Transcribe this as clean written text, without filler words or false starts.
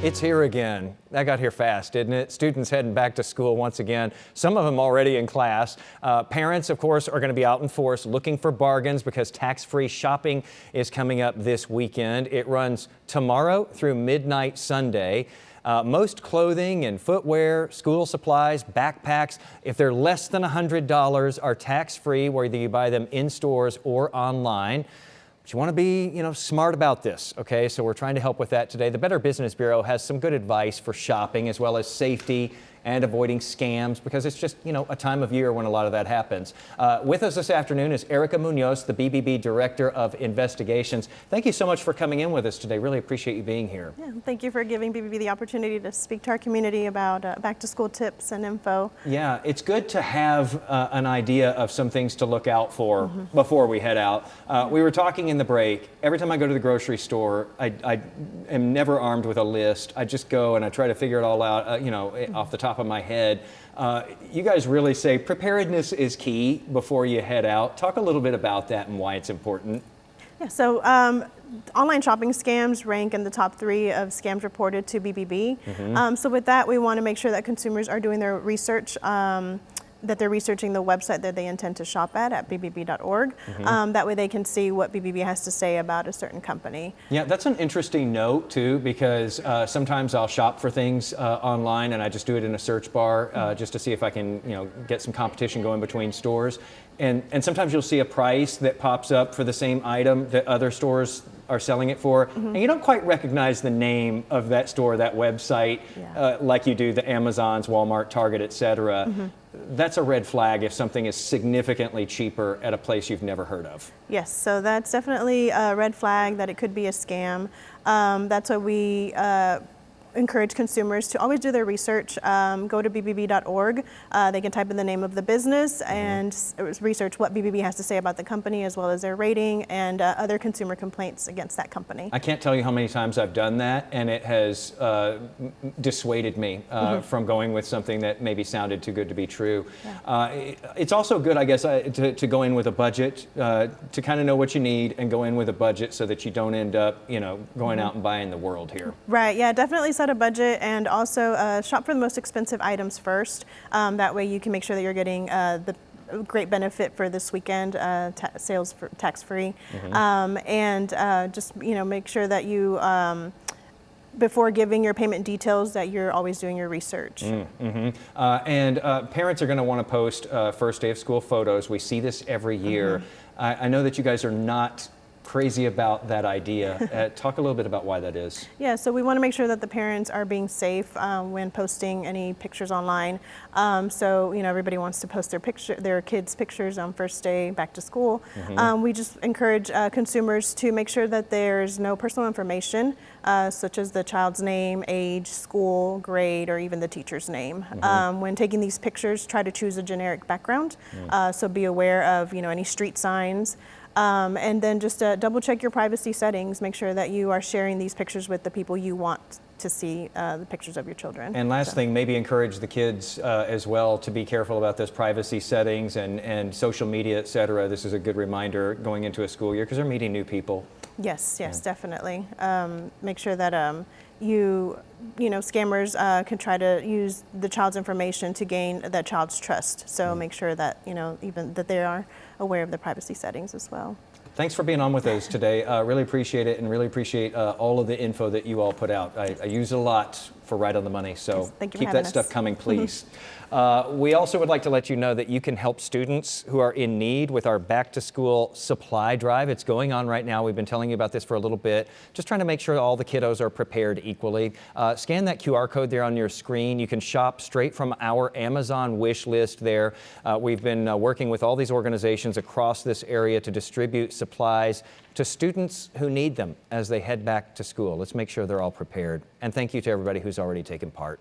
It's here again. That got here fast, didn't it? Students heading back to school once again, some of them already in class. Parents, of course, are going to be out in force looking for bargains because tax-free shopping is coming up this weekend. It runs tomorrow through midnight Sunday. Most clothing and footwear, school supplies, backpacks, if they're less than $100, are tax-free, whether you buy them in stores or online. But you want to be, smart about this, okay? So we're trying to help with that today. The Better Business Bureau has some good advice for shopping as well as safety and avoiding scams because it's just, a time of year when a lot of that happens. With us this afternoon is Erica Munoz, the BBB Director of Investigations. Thank you so much for coming in with us today. Really appreciate you being here. Yeah, thank you for giving BBB the opportunity to speak to our community about back-to-school tips and info. Yeah, it's good to have an idea of some things to look out for before we head out. We were talking in the break. Every time I go to the grocery store, I am never armed with a list. I just go and I try to figure it all out, off the top of my head. You guys really say preparedness is key before you head out. Talk a little bit about that and why it's important. Yeah, so online shopping scams rank in the top 3 of scams reported to BBB. So with that, we want to make sure that consumers are doing their research, that they're researching the website that they intend to shop at bbb.org. That way they can see what BBB has to say about a certain company. Yeah, that's an interesting note too, because sometimes I'll shop for things online and I just do it in a search bar just to see if I can, get some competition going between stores. And sometimes you'll see a price that pops up for the same item that other stores are selling it for, and you don't quite recognize the name of that store, that website, like you do the Amazons, Walmart, Target, etc. That's a red flag if something is significantly cheaper at a place you've never heard of. Yes, so that's definitely a red flag that it could be a scam. That's why we encourage consumers to always do their research. Go to bbb.org. They can type in the name of the business and research what BBB has to say about the company as well as their rating and other consumer complaints against that company. I can't tell you how many times I've done that, and it has dissuaded me from going with something that maybe sounded too good to be true. It's also good, I guess, to go in with a budget, to kind of know what you need and go in with a budget so that you don't end up, going out and buying the world here. Right, yeah, definitely set a budget and also shop for the most expensive items first. That way you can make sure that you're getting the great benefit for this weekend, sales for tax-free. And just, make sure that you, before giving your payment details, that you're always doing your research. And parents are going to want to post first day of school photos. We see this every year. I know that you guys are not crazy about that idea. Talk a little bit about why that is. Yeah, so we want to make sure that the parents are being safe when posting any pictures online. So, everybody wants to post their kids' pictures on first day back to school. We just encourage consumers to make sure that there's no personal information, such as the child's name, age, school, grade, or even the teacher's name. When taking these pictures, try to choose a generic background. So be aware of, any street signs. And then just double check your privacy settings. Make sure that you are sharing these pictures with the people you want to see the pictures of your children. And last thing, maybe encourage the kids as well to be careful about those privacy settings and social media, etc. This is a good reminder going into a school year because they're meeting new people. Yes, definitely. Make sure that scammers can try to use the child's information to gain that child's trust. So make sure that, even that they are aware of the privacy settings as well. Thanks for being on with us today. Really appreciate it and really appreciate all of the info that you all put out. I use it a lot for Right on the Money, so keep that stuff coming, please. We also would like to let you know that you can help students who are in need with our back to school supply drive. It's going on right now. We've been telling you about this for a little bit, just trying to make sure all the kiddos are prepared equally. Scan that QR code there on your screen. You can shop straight from our Amazon wish list there. We've been working with all these organizations across this area to distribute supplies to students who need them as they head back to school. Let's make sure they're all prepared. And thank you to everybody who's already taken part.